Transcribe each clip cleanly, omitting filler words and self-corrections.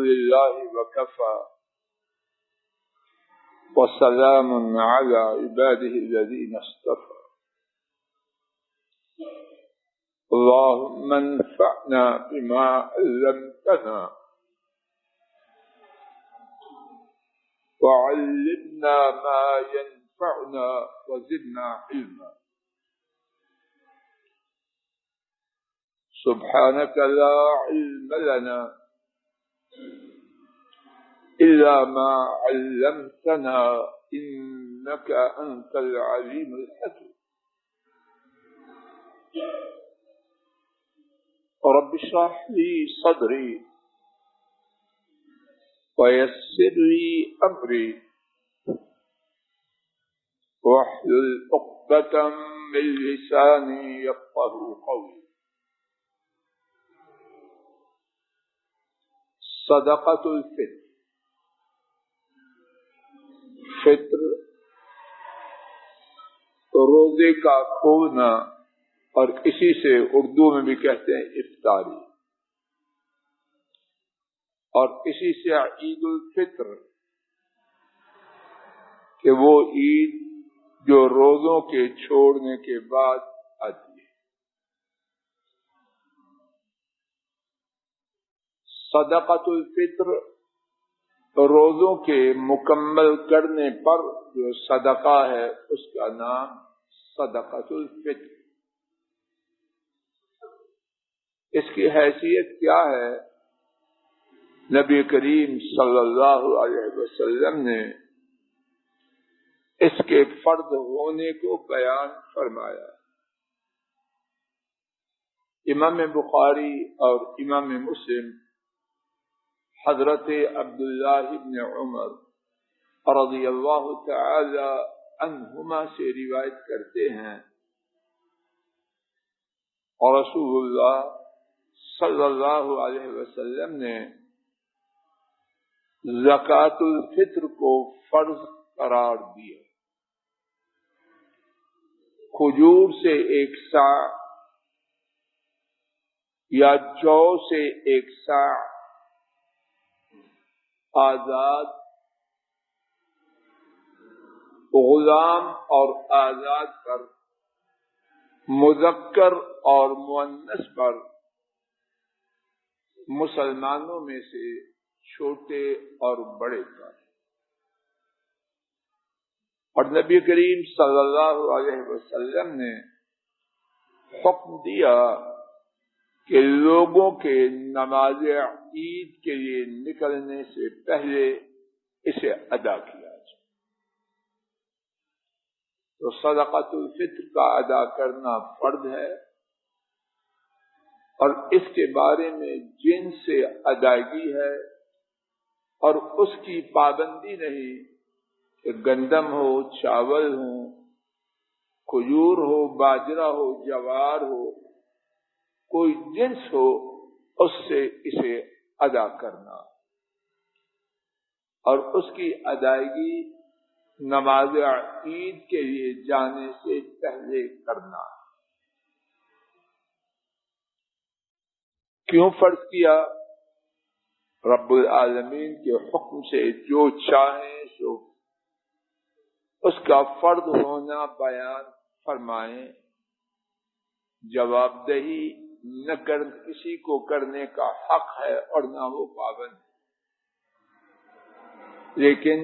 لله وكفى وسلام على عباده الذين اصطفى اللهم انفعنا بما علمتنا وعلمنا ما ينفعنا وزدنا علما سبحانك لا علم لنا إلا ما علمتنا إنك أنت العليم الحكيم رب اشرح لي صدري ويسر لي أمري واحلل عقدة من لساني يفقهوا قولي صدقۃ الفطر فطر روزے کا کھولنا اور اسی سے اردو میں بھی کہتے ہیں افطاری اور اسی سے عید الفطر کہ وہ عید جو روزوں کے چھوڑنے کے بعد آتی ہے. صدقۃ الفطر روزوں کے مکمل کرنے پر جو صدقہ ہے اس کا نام صدقۃ الفطر. اس کی حیثیت کیا ہے؟ نبی کریم صلی اللہ علیہ وسلم نے اس کے فرض ہونے کو بیان فرمایا. امام بخاری اور امام مسلم حضرت عبداللہ ابن عمر رضی اللہ تعالی عنہما سے روایت کرتے ہیں اور رسول اللہ صلی اللہ علیہ وسلم نے زکوٰۃ الفطر کو فرض قرار دیا. کھجور سے 1 صاع یا جو سے 1 صاع آزاد غلام اور آزاد پر مذکر اور مؤنث پر مسلمانوں میں سے چھوٹے اور بڑے پر. اور نبی کریم صلی اللہ علیہ وسلم نے حکم دیا کہ لوگوں کے نماز عید کے لیے نکلنے سے پہلے اسے ادا کیا جائے. تو صدقۃ الفطر کا ادا کرنا فرض ہے اور اس کے بارے میں جن سے ادائیگی ہے اور اس کی پابندی نہیں کہ گندم ہو، چاول ہو، کھجور ہو، باجرہ ہو، جوار ہو، کوئی جنس ہو، اس سے اسے ادا کرنا اور اس کی ادائیگی نماز عید کے لیے جانے سے پہلے کرنا. کیوں فرض کیا؟ رب العالمین کے حکم سے جو چاہیں سو اس کا فرض ہونا بیان فرمائیں. جواب دہی نہ کر کسی کو کرنے کا حق ہے اور نہ وہ پابند ہے، لیکن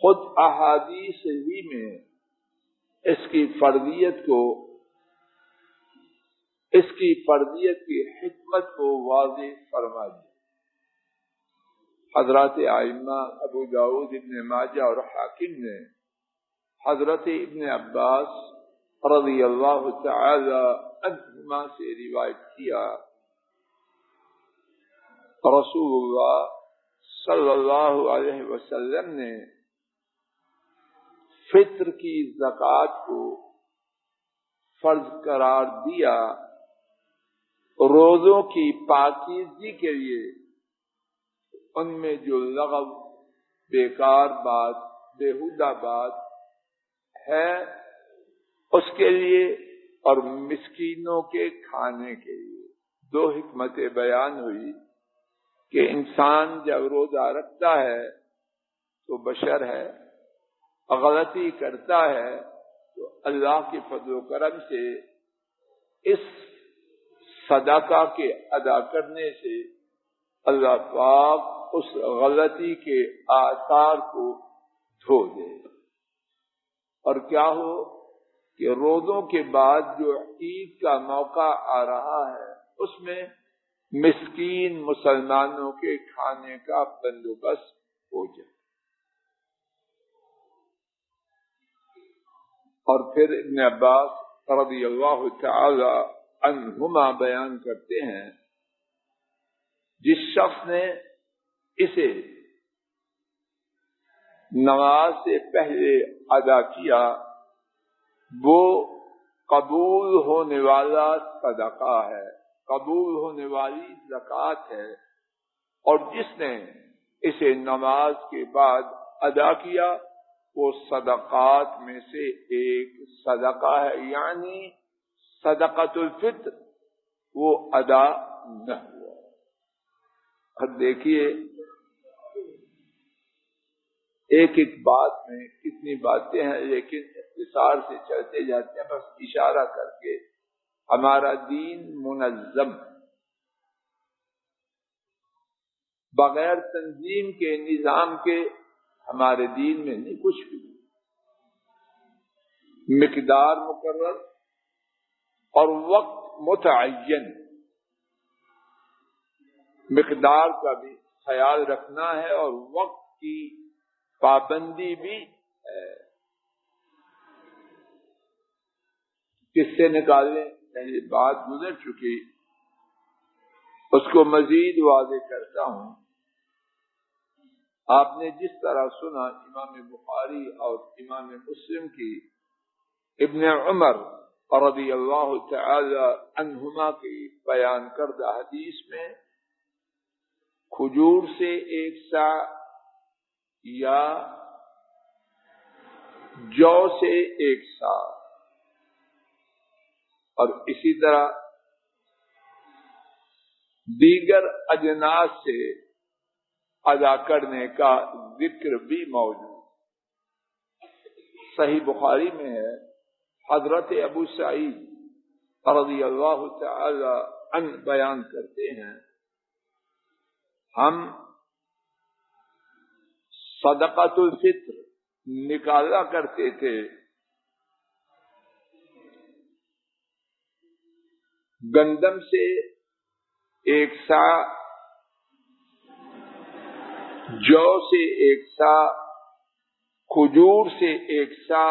خود احادیث ہی میں اس کی فرضیت کی حکمت کو واضح فرما دی. حضرات ائمہ ابو داؤد، ابن ماجہ اور حاکم نے حضرت ابن عباس رضی اللہ تعالی عنہما سے روایت کیا رسول اللہ صلی اللہ علیہ وسلم نے فطر کی زکوٰۃ کو فرض قرار دیا روزوں کی پاکیزگی کے لیے. ان میں جو لغو، بیکار بات، بیہودہ بات ہے اس کے لیے اور مسکینوں کے کھانے کے لیے 2 حکمتیں بیان ہوئی. کہ انسان جب روزہ رکھتا ہے تو بشر ہے، غلطی کرتا ہے تو اللہ کے فضل و کرم سے اس صدقہ کے ادا کرنے سے اللہ پاک اس غلطی کے آثار کو دھو دے، اور کیا ہو کہ روزوں کے بعد جو عید کا موقع آ رہا ہے اس میں مسکین مسلمانوں کے کھانے کا بندوبست ہو جائے۔ اور پھر ابن عباس رضی اللہ تعالی عنہما بیان کرتے ہیں، جس شخص نے اسے نماز سے پہلے ادا کیا وہ قبول ہونے والا صدقہ ہے، قبول ہونے والی زکوٰۃ ہے، اور جس نے اسے نماز کے بعد ادا کیا وہ صدقات میں سے ایک صدقہ ہے، یعنی صدقۃ الفطر وہ ادا نہ ہوا۔ اب دیکھیے ایک ایک بات میں کتنی باتیں ہیں، لیکن اختصار سے چلتے جاتے ہیں، بس اشارہ کر کے۔ ہمارا دین منظم، بغیر تنظیم کے، نظام کے ہمارے دین میں نہیں کچھ بھی، مقدار مقرر اور وقت متعین، مقدار کا بھی خیال رکھنا ہے اور وقت کی پابندی بھی ہے۔ کس سے نکالیں، پہلے بات گزر چکی، اس کو مزید واضح کرتا ہوں۔ آپ نے جس طرح سنا امام بخاری اور امام مسلم کی ابن عمر رضی اللہ تعالی عنہما کی بیان کردہ حدیث میں کھجور سے 1 سا یا جو سے 1 سا، اور اسی طرح دیگر اجناس سے ادا کرنے کا ذکر بھی موجود۔ صحیح بخاری میں ہے، حضرت ابو سعید رضی اللہ تعالی عنہ بیان کرتے ہیں، ہم صدقۃ الفطر نکالا کرتے تھے گندم سے 1 سا، جو سے 1 سا، کھجور سے 1 سا،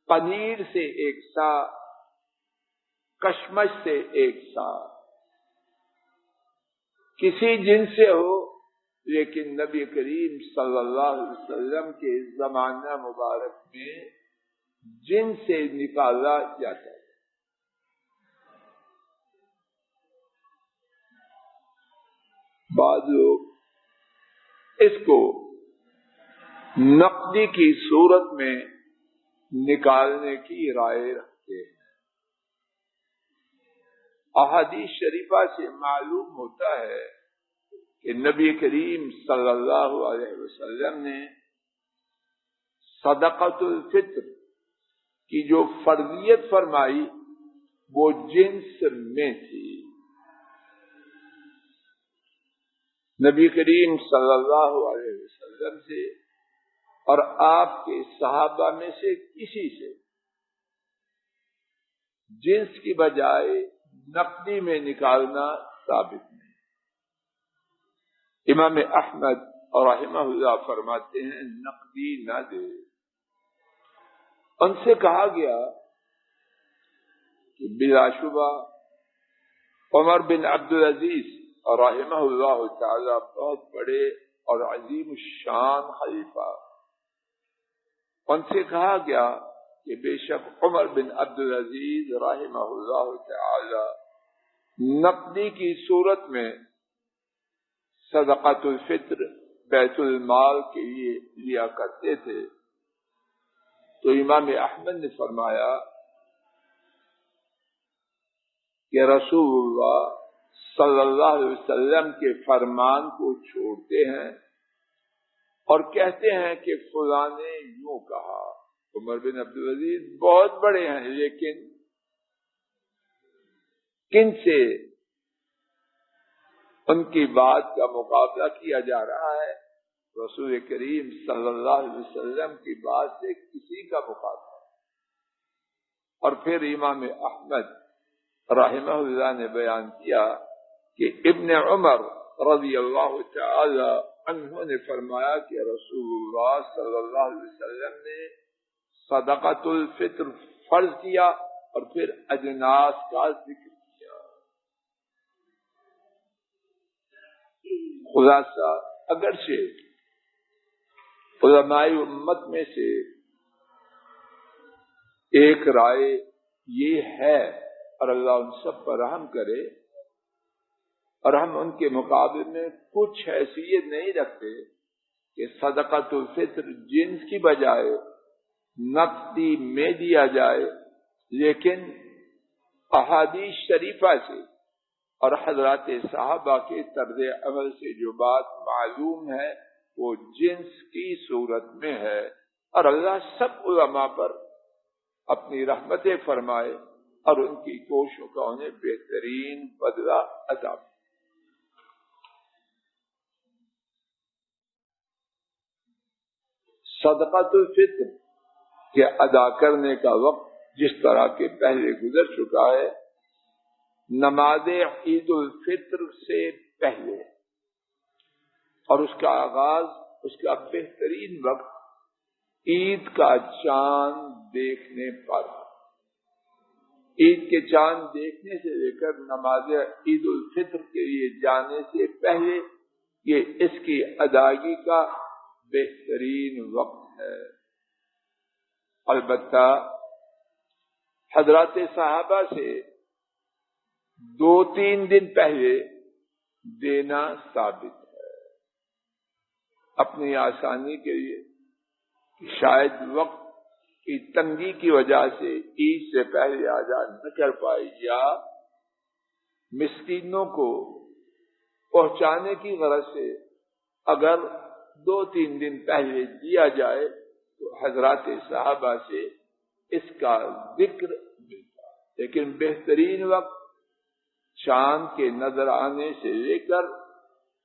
پنیر سے 1 سا، کشمش سے 1 سا، کسی جن سے ہو، لیکن نبی کریم صلی اللہ علیہ وسلم کے زمانہ مبارک میں جن سے نکالا جاتا ہے۔ بعض لوگ اس کو نقدی کی صورت میں نکالنے کی رائے رکھتے ہیں۔ احادیث شریفہ سے معلوم ہوتا ہے کہ نبی کریم صلی اللہ علیہ وسلم نے صدقۃ الفطر کی جو فرضیت فرمائی وہ جنس میں تھی۔ نبی کریم صلی اللہ علیہ وسلم سے اور آپ کے صحابہ میں سے کسی سے جنس کی بجائے نقدی میں نکالنا ثابت نہیں۔ امام احمد رحمہ اللہ فرماتے ہیں نقدی نہ دے۔ ان سے کہا گیا کہ بلا شبہ عمر بن عبدالعزیز رحمہ اللہ تعالی بہت بڑے اور عظیم الشان خلیفہ، ان سے کہا گیا کہ بے شک عمر بن عبدالعزیز رحمہ اللہ تعالی نقدی کی صورت میں صدقۃ الفطر بیت المال کے لیے لیا کرتے تھے۔ تو امام احمد نے فرمایا کہ رسول اللہ صلی اللہ علیہ وسلم کے فرمان کو چھوڑتے ہیں اور کہتے ہیں کہ فلاں نے یوں کہا. عمر بن عبدالعزیز بہت بڑے ہیں، لیکن کن سے ان کی بات کا مقابلہ کیا جا رہا ہے؟ رسول کریم صلی اللہ علیہ وسلم کی بات سے کسی کا مقابلہ. اور پھر امام احمد رحمہ اللہ نے بیان کیا کہ ابن عمر رضی اللہ تعالی عنہ نے فرمایا کہ رسول اللہ صلی اللہ علیہ وسلم نے صدقۃ الفطر فرض کیا اور پھر اجناس کا ذکر کیا. خلاصہ، اگرچہ علماء امت میں سے ایک رائے یہ ہے، اور اللہ ان سب پر رحم کرے، اور ہم ان کے مقابلے میں کچھ حیثیت نہیں رکھتے کہ صدقۃ الفطر جنس کی بجائے نقدی میں دیا جائے، لیکن احادیث شریفہ سے اور حضرات صحابہ کے طرز عمل سے جو بات معلوم ہے وہ جنس کی صورت میں ہے. اور اللہ سب علماء پر اپنی رحمتیں فرمائے اور ان کی کوششوں کا انہیں بہترین بدلہ عطا. صدقۃ الفطر کے ادا کرنے کا وقت جس طرح کے پہلے گزر چکا ہے، نماز عید الفطر سے پہلے، اور اس کا آغاز، اس کا بہترین وقت عید کا چاند دیکھنے پر. عید کے چاند دیکھنے سے لے کر نماز عید الفطر کے لیے جانے سے پہلے یہ اس کی ادائیگی کا بہترین وقت ہے. البتہ حضرات صحابہ سے 2-3 دن پہلے دینا ثابت ہے، اپنی آسانی کے لیے. شاید وقت کی تنگی کی وجہ سے عید سے پہلے ادا نہ کر پائے، یا مسکینوں کو پہنچانے کی غرض سے اگر 2-3 دن پہلے دیا جائے تو حضرات صحابہ سے اس کا ذکر ملتا. لیکن بہترین وقت چاند کے نظر آنے سے لے کر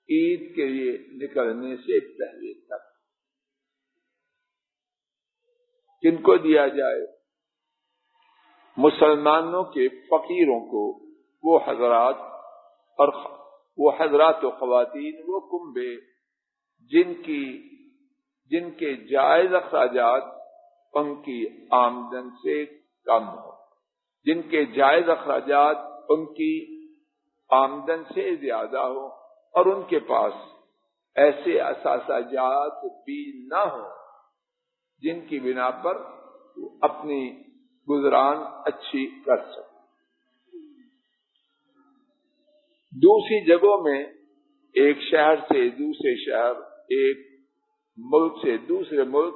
عید کے لیے نکلنے سے پہلے تک. کن کو دیا جائے؟ مسلمانوں کے فقیروں کو، وہ حضرات و خواتین، وہ کنبے جن کے جائز اخراجات ان کی آمدن سے کم ہو، جن کے جائز اخراجات ان کی آمدن سے زیادہ ہو، اور ان کے پاس ایسے اثاثہ جات بھی نہ ہوں جن کی بنا پر وہ اپنی گزران اچھی کر سکے. دوسری جگہوں میں ایک شہر سے دوسرے شہر، ایک ملک سے دوسرے ملک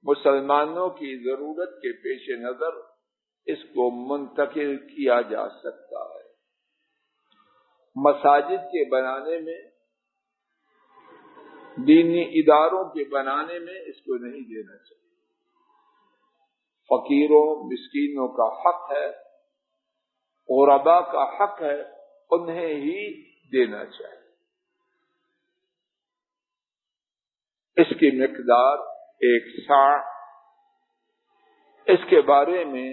مسلمانوں کی ضرورت کے پیش نظر اس کو منتقل کیا جا سکتا ہے. مساجد کے بنانے میں، دینی اداروں کے بنانے میں اس کو نہیں دینا چاہیے. فقیروں مسکینوں کا حق ہے، غربا کا حق ہے، انہیں ہی دینا چاہیے. اس کی مقدار 1 صاع، اس کے بارے میں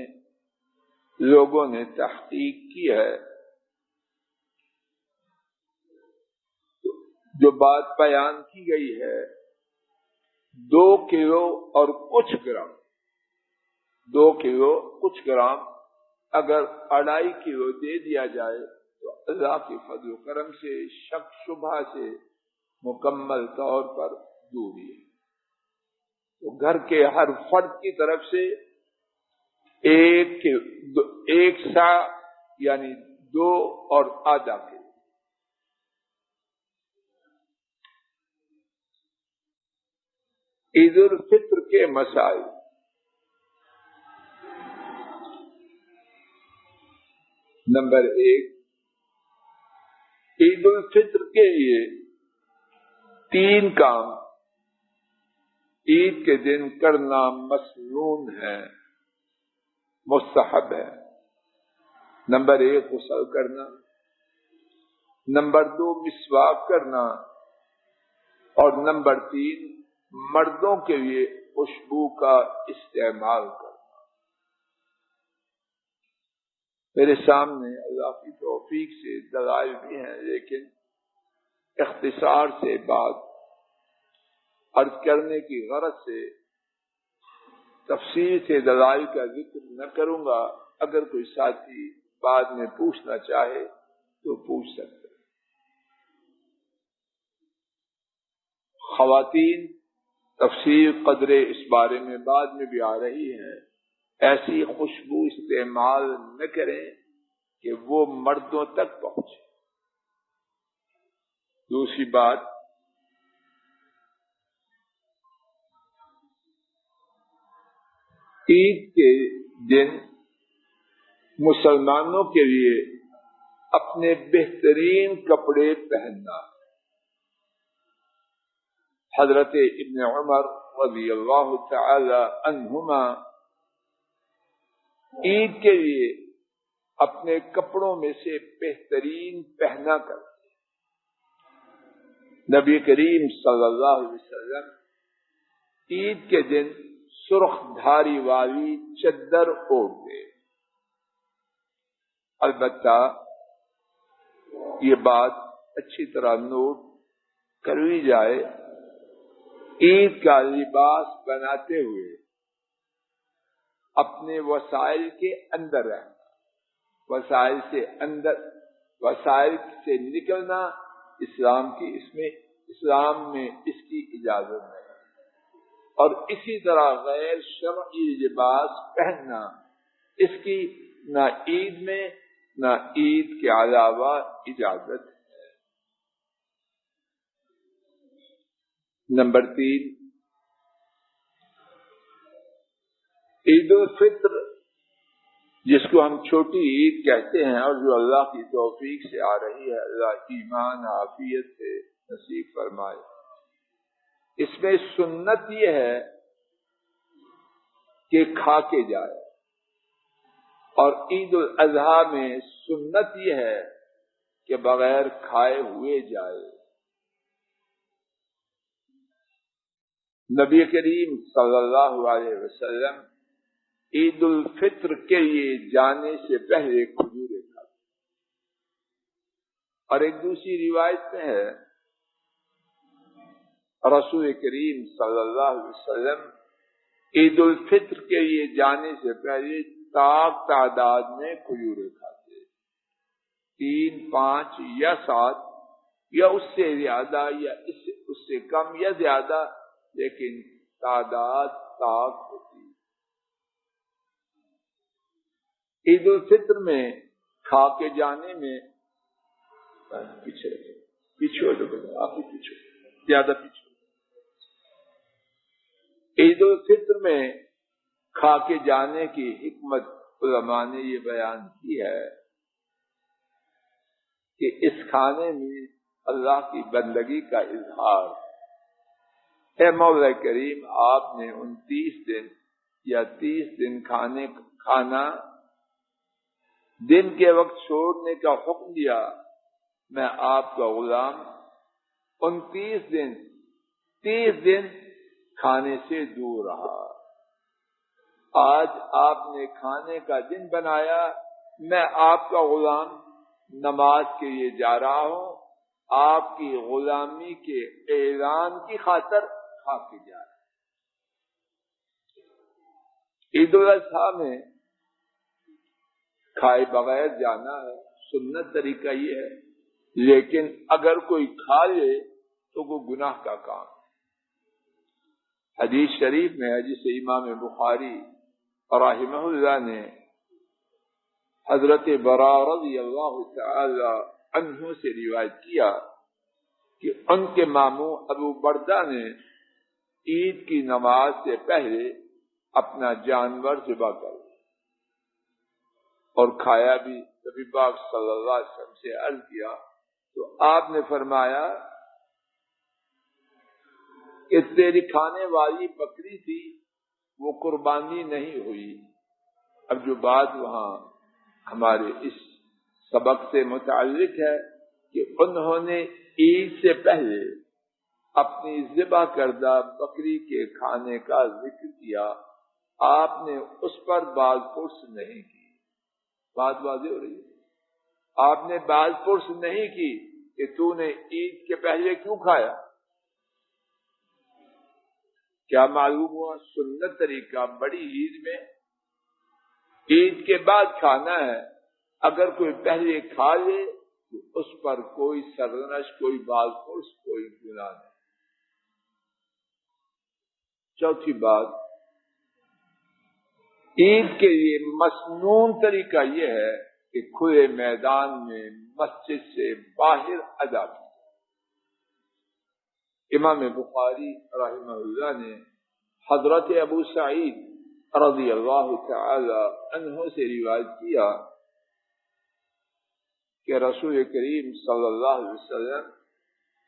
لوگوں نے تحقیق کی ہے. جو بات بیان کی گئی ہے 2 کلو اور کچھ گرام، 2 کلو کچھ گرام اگر 2.5 کلو دے دیا جائے تو اللہ کے فضل و کرم سے، شک شبہ سے مکمل طور پر دوری ہے. تو گھر کے ہر فرد کی طرف سے 1 صاع یعنی 2 اور آدھا کلو. عید الفطر کے مسائل. نمبر 1، عید الفطر کے لیے 3 کام عید کے دن کرنا مسنون ہے، مستحب ہے۔ نمبر 1 غسل کرنا، نمبر 2 مسواک کرنا، اور نمبر 3 مردوں کے لیے خوشبو کا استعمال کرنا۔ میرے سامنے اللہ کی توفیق سے دلائل بھی ہیں، لیکن اختصار سے بات عرض کرنے کی غرض سے تفصیل سے دلائل کا ذکر نہ کروں گا۔ اگر کوئی ساتھی بعد میں پوچھنا چاہے تو پوچھ سکتے۔ خواتین تفصیل قدرے اس بارے میں بعد میں بھی آ رہی ہے، ایسی خوشبو استعمال نہ کریں کہ وہ مردوں تک پہنچے۔ دوسری بات، عید کے دن مسلمانوں کے لیے اپنے بہترین کپڑے پہننا۔ حضرت ابن عمر رضی اللہ تعالی عنہما عید کے لیے اپنے کپڑوں میں سے بہترین پہنا کرتے۔ نبی کریم صلی اللہ علیہ وسلم عید کے دن سرخ دھاری والی چادر اوڑھتے۔ البتہ یہ بات اچھی طرح نوٹ کروی جائے، عید کا لباس بناتے ہوئے اپنے وسائل کے اندر رہنا، وسائل سے نکلنا اسلام میں اس کی اجازت ہے، اور اسی طرح غیر شرعی لباس پہننا اس کی نہ عید میں نہ عید کے علاوہ اجازت ہے۔ نمبر 3، عید الفطر جس کو ہم چھوٹی عید کہتے ہیں اور جو اللہ کی توفیق سے آ رہی ہے، اللہ ایمان عافیت سے نصیب فرمائے۔ اس میں سنت یہ ہے کہ کھا کے جائے، اور عید الاضحیٰ میں سنت یہ ہے کہ بغیر کھائے ہوئے جائے۔ نبی کریم صلی اللہ علیہ وسلم عید الفطر کے لیے جانے سے پہلے کھجوریں کھاتے، اور ایک دوسری روایت میں ہے رسول کریم صلی اللہ علیہ وسلم عید الفطر کے لیے جانے سے پہلے تعداد میں کھجوریں کھاتے، 3، 5 یا 7 یا اس سے زیادہ یا اس سے کم یا زیادہ، لیکن تعداد ہوتی۔ عید الفطر میں کھا کے جانے میں پیچھے آپ بھی پیچھے زیادہ پیچھے۔ عید الفطر میں کھا کے جانے کی حکمت علماء نے یہ بیان کی ہے کہ اس کھانے میں اللہ کی بندگی کا اظہار۔ اے مولا کریم، آپ نے 29 دن یا 30 دن کھانا دن کے وقت چھوڑنے کا حکم دیا، میں آپ کا غلام 29 دن 30 دن کھانے سے دور رہا۔ آج آپ نے کھانے کا دن بنایا، میں آپ کا غلام نماز کے لیے جا رہا ہوں، آپ کی غلامی کے اعلان کی خاطر کھا کے جا رہا ہوں۔ عید الاضحیٰ میں کھائے بغیر جانا ہے، سنت طریقہ یہ ہے، لیکن اگر کوئی کھا لے تو وہ گناہ کا کام۔ حدیث شریف میں ہے جسے امام بخاری رحمہ اللہ نے حضرت برا رضی اللہ تعالی عنہ سے روایت کیا کہ ان کے ماموں ابو بردہ نے عید کی نماز سے پہلے اپنا جانور ذبح کر اور کھایا بھی۔ نبی پاک صلی اللہ علیہ وسلم سے عرض کیا تو آپ نے فرمایا کہ تیری کھانے والی بکری تھی وہ قربانی نہیں ہوئی۔ اب جو بات وہاں ہمارے اس سبق سے متعلق ہے کہ انہوں نے عید سے پہلے اپنی ذبح کردہ بکری کے کھانے کا ذکر کیا، آپ نے اس پر باز پرس نہیں کی۔ بات واضح ہو رہی ہے؟ آپ نے باز پرس نہیں کی کہ تو نے عید کے پہلے کیوں کھایا۔ کیا معلوم ہوا؟ سنت طریقہ بڑی عید میں عید کے بعد کھانا ہے، اگر کوئی پہلے کھا لے تو اس پر کوئی سرزنش، کوئی باز پرس، کوئی گناہ نہیں۔ چوتھی بات، عید کے لیے مسنون طریقہ یہ ہے کہ کھلے میدان میں مسجد سے باہر ادا کی۔ امام بخاری رحمہ اللہ نے حضرت ابو سعید رضی اللہ تعالی عنہ سے روایت کیا کہ رسول کریم صلی اللہ علیہ وسلم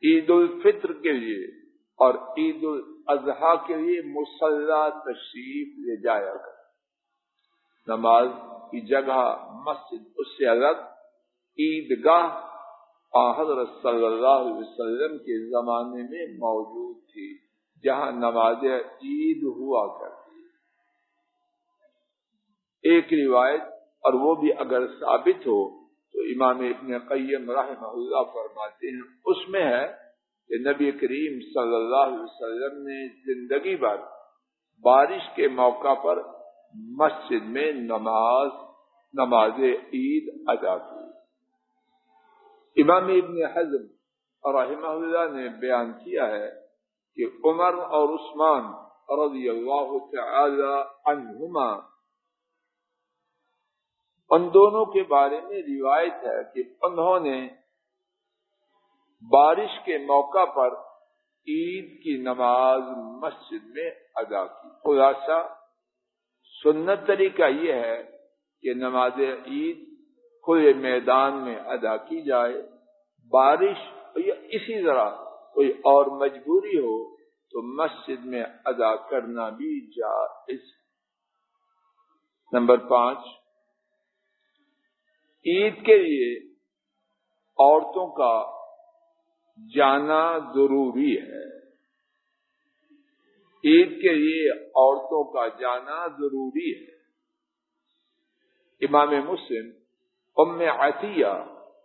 عید الفطر کے لیے اور عید الاضحیٰ کے لیے مصلی تشریف لے جایا کرتے۔ نماز کی جگہ مسجد اس سے الگ عیدگاہ حضرت صلی اللہ علیہ وسلم کے زمانے میں موجود تھی، جہاں نماز عید ہوا کرتی۔ ایک روایت، اور وہ بھی اگر ثابت ہو تو امام ابن قیم رحمہ اللہ فرماتے ہیں اس میں ہے کہ نبی کریم صلی اللہ علیہ وسلم نے زندگی بھر بارش کے موقع پر مسجد میں نماز عید ادا کی۔ امام ابن حزم رحمہ اللہ نے بیان کیا ہے کہ عمر اور عثمان رضی اللہ تعالی عنہما، ان دونوں کے بارے میں روایت ہے کہ انہوں نے بارش کے موقع پر عید کی نماز مسجد میں ادا کی۔ خلاصہ سنت طریقہ یہ ہے کہ نماز عید کھلے میدان میں ادا کی جائے، بارش یا اسی طرح کوئی اور مجبوری ہو تو مسجد میں ادا کرنا بھی جائز۔ نمبر 5، عید کے لیے عورتوں کا جانا ضروری ہے۔ عید کے لیے عورتوں کا جانا ضروری ہے۔ امام مسلم ام عطیہ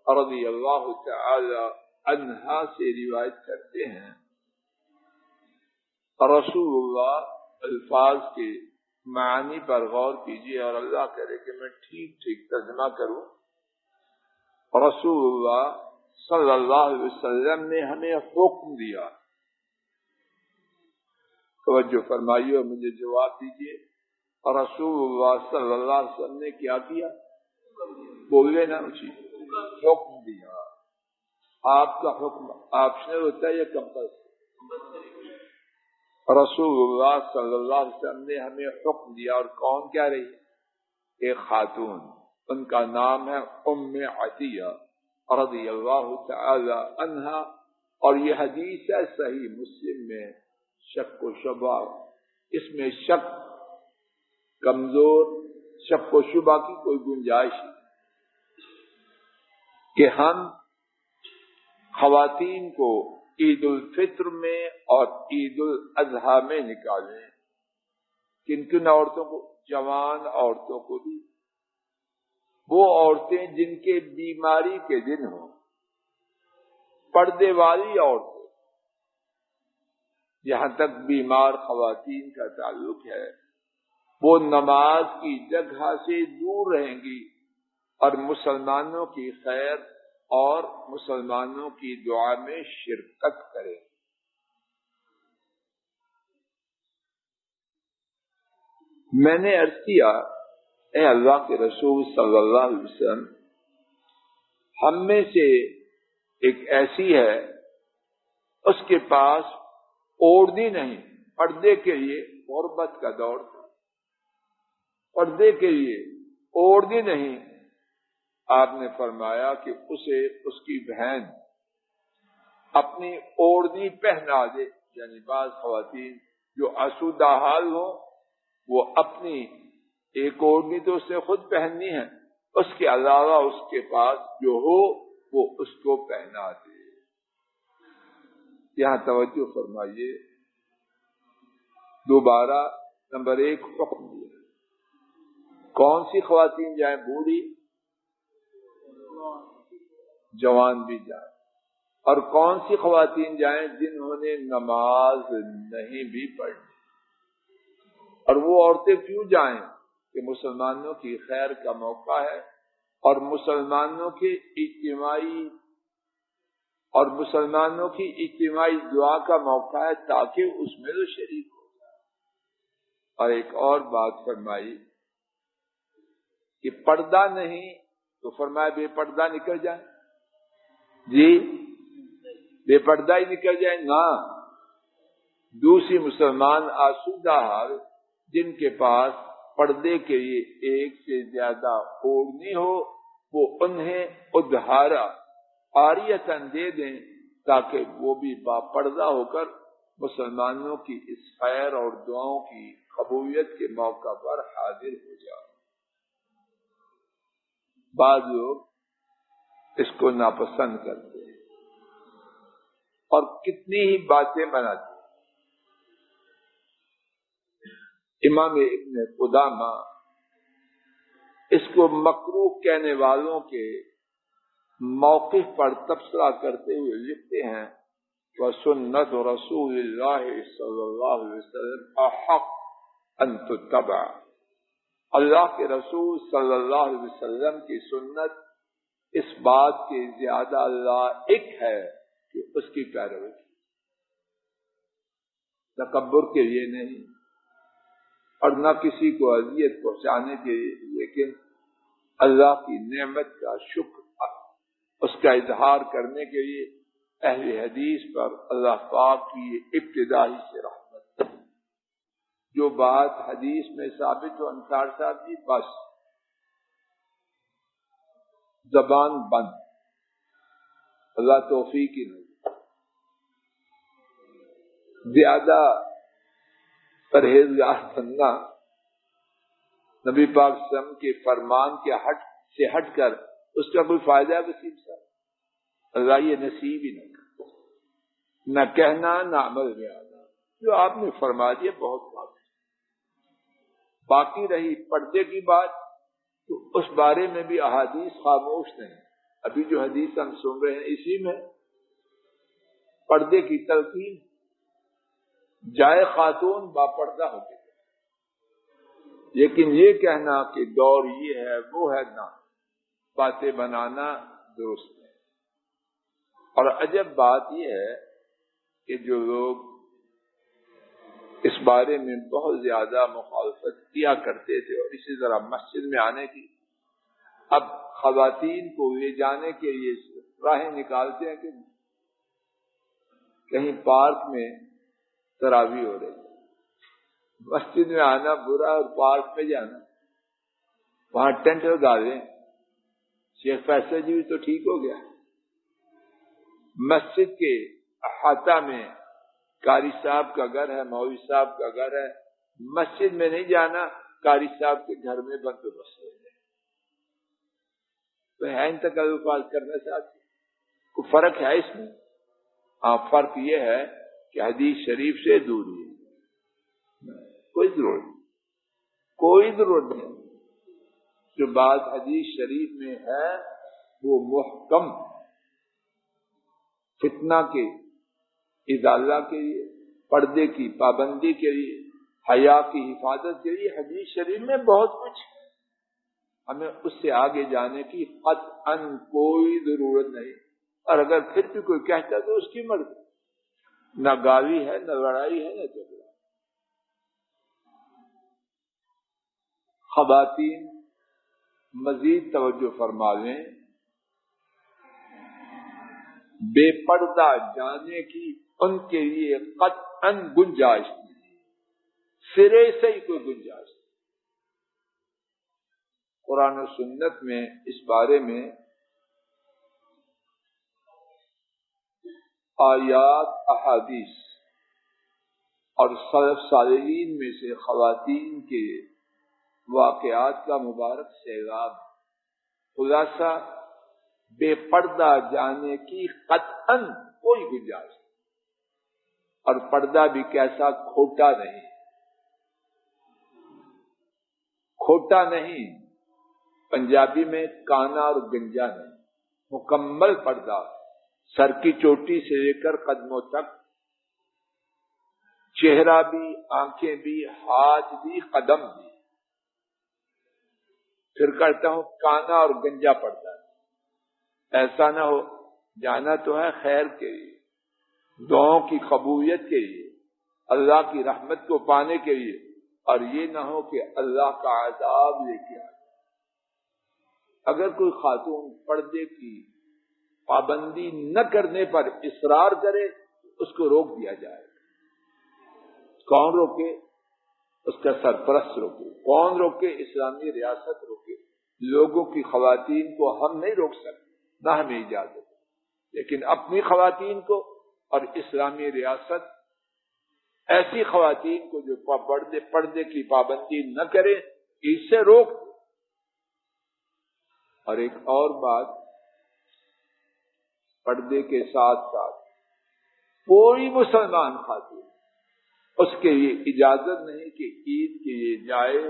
رضی اللہ تعالی عنہا سے روایت کرتے ہیں، رسول اللہ، الفاظ کے معنی پر غور کیجیے اور اللہ کرے کہ میں ٹھیک ترجمہ کروں۔ رسول اللہ صلی اللہ علیہ وسلم نے ہمیں حکم دیا، توجہ فرمائیے اور مجھے جواب دیجیے، رسول اللہ صلی اللہ علیہ وسلم نے کیا کیا؟ بولے نا اچھی، حکم دیا۔ آپ کا حکم آپشنل ہوتا ہے یا کمپلسری؟ رسول اللہ صلی اللہ علیہ وسلم نے ہمیں حکم دیا، اور کون کہہ رہی ہے؟ ایک خاتون، ان کا نام ہے ام عطیہ رضی اللہ تعالی عنہا، اور یہ حدیث ہے صحیح مسلم میں، شک و شبہ اس میں شک کمزور، شک و شبہ کی کوئی گنجائش نہیں کہ ہم خواتین کو عید الفطر میں اور عید الاضحیٰ میں نکالیں۔ کن کن عورتوں کو؟ جوان عورتوں کو بھی، وہ عورتیں جن کے بیماری کے دن ہوں، پردے والی عورتیں، جہاں تک بیمار خواتین کا تعلق ہے وہ نماز کی جگہ سے دور رہیں گی اور مسلمانوں کی خیر اور مسلمانوں کی دعا میں شرکت کریں۔ میں نے عرض کیا، اے اللہ کے رسول صلی اللہ علیہ وسلم، ہم میں سے ایک ایسی ہے اس کے پاس اوڑھنی نہیں، پردے کے لیے غربت کا دور تھا، پردے کے لیے اوڑھنی نہیں۔ آپ نے فرمایا کہ اسے اس کی بہن اپنی اوڑھنی پہنا دے، یعنی بعض خواتین جو آسودہ حال ہو وہ اپنی ایک اوڑھنی تو اسے خود پہننی ہے، اس کے علاوہ اس کے پاس جو ہو وہ اس کو پہنا دے۔ یہاں توجہ فرمائیے، دوبارہ نمبر 1 حکم دیا، کون سی خواتین جائیں؟ بوڑھی، جوان بھی جائیں، اور کون سی خواتین جائیں؟ جنہوں نے نماز نہیں بھی پڑھی۔ اور وہ عورتیں کیوں جائیں؟ کہ مسلمانوں کی خیر کا موقع ہے، اور مسلمانوں کی اجتماعی دعا کا موقع ہے، تاکہ اس میں تو شریک ہو جائے۔ اور ایک اور بات فرمائی کہ پردہ نہیں تو فرمایا بے پردہ نکل جائے، جی بے پردہ ہی نکل جائے نہ، دوسری مسلمان آسودہ حال جن کے پاس پردے کے لیے ایک سے زیادہ اوڑھنی ہو، وہ انہیں ادھارا عاریتاً دے دیں، تاکہ وہ بھی با پردہ ہو کر مسلمانوں کی اس خیر اور دعاؤں کی قبولیت کے موقع پر حاضر ہو جائے۔ بعض لوگ اس کو ناپسند کرتے ہیں اور کتنی ہی باتیں بناتے ہیں۔ امام ابن قدامہ اس کو مکروہ کہنے والوں کے موقف پر تبصرہ کرتے ہوئے لکھتے ہیں وَسُنَّةُ رَسُولِ اللَّهِ صلی اللہ علیہ وسلم احق ان تتبع، اللہ کے رسول صلی اللہ علیہ وسلم کی سنت اس بات کے زیادہ لائق ہے کہ اس کی پیروی کی، تکبر کے لیے نہیں اور نہ کسی کو اذیت پہنچانے کے لیے، لیکن اللہ کی نعمت کا شکر، اس کا اظہار کرنے کے لیے اہل حدیث پر اللہ پاک کی ابتدائی سے رحمت۔ جو بات حدیث میں ثابت ہو انصار صاحب جی، بس زبان بند، اللہ توفیق ہی نہیں، زیادہ پرہیزگار بننا، نبی پاک صلی اللہ علیہ وسلم کے فرمان کے ہٹ کر اس کا کوئی فائدہ ہے وسیم صاحب؟ اللہ یہ نصیب ہی نہیں کرتا، نہ کہنا نہ عمل میں آنا، جو آپ نے فرما دیا بہت بات ہے۔ باقی رہی پردے کی بات، تو اس بارے میں بھی احادیث خاموش نہیں۔ ابھی جو حدیث ہم سن رہے ہیں اسی میں پردے کی تلقین، جائے خاتون با پردہ ہوتی ہے، لیکن یہ کہنا کہ دور یہ ہے وہ ہے، نہ، باتیں بنانا درست ہے۔ اور عجب بات یہ ہے کہ جو لوگ اس بارے میں بہت زیادہ مخالفت کیا کرتے تھے اور اسی طرح مسجد میں آنے کی، اب خواتین کو لے جانے کے لیے راہیں نکالتے ہیں کہ کہیں پارک میں تراویح ہو رہی، مسجد میں آنا برا اور پارک میں جانا، وہاں ٹینٹ لگا دیں۔ شیخ فیصل جی تو ٹھیک ہو گیا، مسجد کے احاطہ میں قاری صاحب کا گھر ہے، مولوی صاحب کا گھر ہے، مسجد میں نہیں جانا، قاری صاحب کے گھر میں بندوبست ہو جائے تو ہے انتقال کرنے سے کوئی فرق ہے اس میں؟ ہاں، فرق یہ ہے کہ حدیث شریف سے دوری ہے، کوئی ضرورت نہیں۔ جو بات حدیث شریف میں ہے وہ محکم فتنہ کے ازالہ کے لیے، پردے کی پابندی کے لیے، حیا کی حفاظت کے لیے حدیث شریف میں بہت کچھ ہے، ہمیں اس سے آگے جانے کی قطعاً کوئی ضرورت نہیں۔ اور اگر پھر بھی کوئی کہتا تو اس کی مرضی، نہ گالی ہے، نہ لڑائی ہے، نہ جھگڑا۔ خواتین مزید توجہ فرما لیں، بے پردہ جانے کی ان کے لیے قطعاً گنجائش نہیں، سرے سے ہی کوئی گنجائش نہیں۔ قرآن و سنت میں اس بارے میں آیات احادیث اور سلف صالحین میں سے خواتین کے واقعات کا مبارک سیلاب. خلاصہ بے پردہ جانے کی قطعاً کوئی گنجائش نہیں، اور پردہ بھی کیسا؟ کھوٹا نہیں، کھوٹا نہیں، پنجابی میں کانا اور گنجا نہیں، مکمل پردہ، سر کی چوٹی سے لے کر قدموں تک، چہرہ بھی، آنکھیں بھی، ہاتھ بھی، قدم بھی. پھر کہتا ہوں کانا اور گنجا پڑتا ہے. ایسا نہ ہو، جانا تو ہے خیر کے لیے، دعاؤں کی قبولیت کے لیے، اللہ کی رحمت کو پانے کے لیے، اور یہ نہ ہو کہ اللہ کا عذاب لے کے آئے. اگر کوئی خاتون پردے کی پابندی نہ کرنے پر اصرار کرے اس کو روک دیا جائے. کون روکے؟ اس کا سرپرست روکے. کون روکے؟ اسلامی ریاست روکے. لوگوں کی خواتین کو ہم نہیں روک سکتے، نہ ہمیں اجازت، لیکن اپنی خواتین کو اور اسلامی ریاست ایسی خواتین کو جو پردے کی پابندی نہ کرے اس سے روک. اور ایک اور بات، پردے کے ساتھ ساتھ کوئی مسلمان خاتون اس کے لیے اجازت نہیں کہ عید کے لیے جائے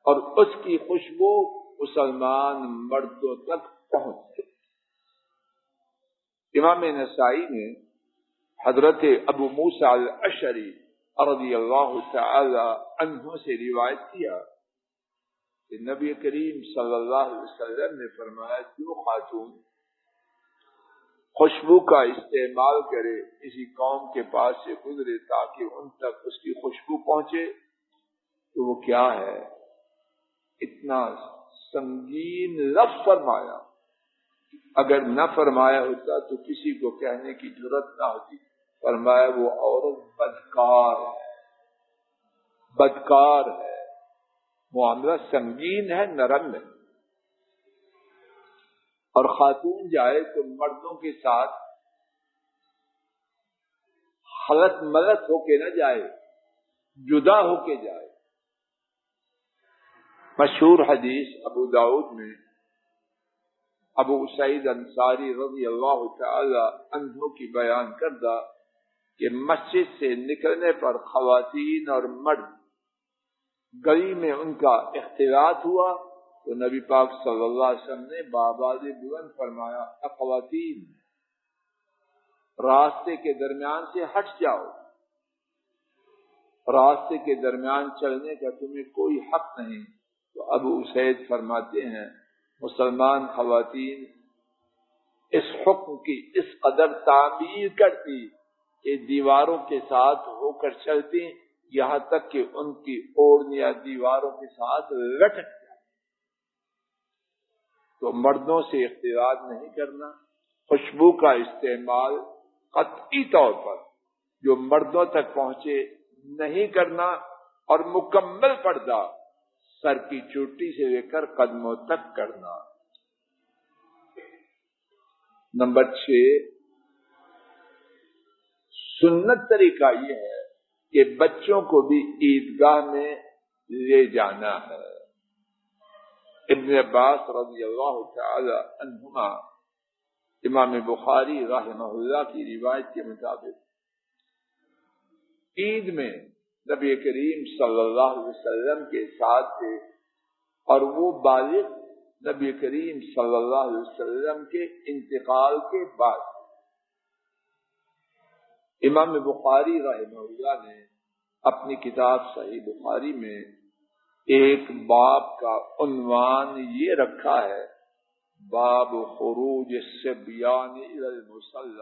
اور اس کی خوشبو مسلمان مردوں تک پہنچے. امام نسائی نے حضرت ابو موسیٰ الاشعری رضی اللہ تعالی عنہ سے روایت کیا کہ نبی کریم صلی اللہ علیہ وسلم نے فرمایا جو خاتون خوشبو کا استعمال کرے کسی قوم کے پاس سے گزرے تاکہ ان تک اس کی خوشبو پہنچے تو وہ کیا ہے؟ اتنا سنگین لفظ فرمایا، اگر نہ فرمایا ہوتا تو کسی کو کہنے کی جرات نہ ہوتی. فرمایا وہ عورت بدکار ہے، بدکار ہے. معاملہ سنگین ہے، نرم ہے. اور خاتون جائے تو مردوں کے ساتھ خلط ملط ہو کے نہ جائے، جدا ہو کے جائے. مشہور حدیث ابو داؤد میں ابو سعید انصاری رضی اللہ تعالی عنہ کی بیان کردہ کہ مسجد سے نکلنے پر خواتین اور مرد گلی میں ان کا اختلاط ہوا تو نبی پاک صلی اللہ علیہ وسلم نے بآواز بلند فرمایا خواتین راستے کے درمیان سے ہٹ جاؤ. راستے کے درمیان چلنے کا تمہیں کوئی حق نہیں. تو ابو سعید فرماتے ہیں مسلمان خواتین اس حکم کی اس قدر تعمیر کرتی کہ دیواروں کے ساتھ ہو کر چلتی یہاں تک کہ ان کی اوڑھنیاں دیواروں کے ساتھ لٹک جائے. تو مردوں سے اختلاط نہیں کرنا، خوشبو کا استعمال قطعی طور پر جو مردوں تک پہنچے نہیں کرنا، اور مکمل پردہ سر کی چوٹی سے لے کر قدموں تک کرنا. نمبر 6، سنت طریقہ یہ ہے کہ بچوں کو بھی عیدگاہ میں لے جانا ہے. ابن عباس رضی اللہ تعالی عنہما امام بخاری رحمہ اللہ کی روایت کے مطابق عید میں نبی کریم صلی اللہ علیہ وسلم کے ساتھ تھے، اور وہ بالغ نبی کریم صلی اللہ علیہ وسلم کے انتقال کے بعد. امام بخاری رحمہ اللہ نے اپنی کتاب صحیح بخاری میں ایک باب کا عنوان یہ رکھا ہے باب خروج الصبیان الی المصلی